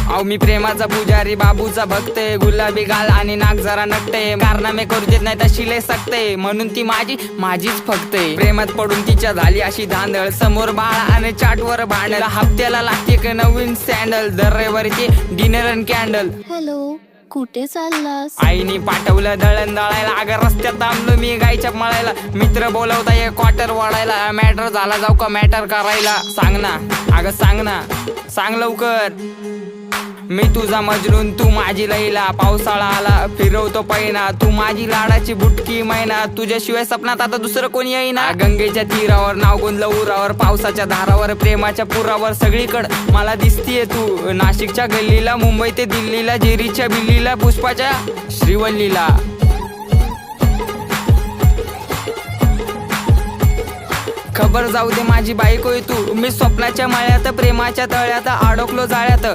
अहो मी प्रेमाचा पुजारी, बाबूचा भक्त, गुलाबी गाल आणि नाक जरा नकटे, कारनामे करू देत नाही तशी लय सकते, म्हणून ती माझीच फक्त. प्रेमात पडून तिच्या झाली अशी धांदळ, समोर बाळा आणि चाटवर भांडल, हप्त्याला लागते एक नवीन सँडल, दर रविवारीची डिनर अँड कॅन्डल. हॅलो, कुठे चाललास? आईने पाठवलं दळण दळायला, अगं रस्त्यात थांबलो मी गायच्या मळायला, मित्र बोलवता एक क्वार्टर वाढायला, मॅटर झाला जाऊ का मॅटर करायला, सांग ना अगं सांग ना, सांग लवकर. मी तुझा मजनून तू माझी लैला, पावसाळा आला फिरवतो पैना, तू माझी लाडाची बुटकी मैना, तुझ्याशिवाय सपनात आता दुसरं कोणी येईना. गंगेच्या तीरावर नाव गुंजलं उरावर, पावसाच्या धारावर, प्रेमाच्या पुरावर, सगळीकडं मला दिसतीये तू. नाशिकच्या गल्लीला, मुंबई ते दिल्लीला, जेरीच्या बिल्लीला, पुष्पाच्या श्रीवल्लीला. खबर जाऊ दे माझी बायकोय तू, मी स्वप्नाच्या माळ्यात, प्रेमाच्या तळ्यात अडकलो जाळ्यात.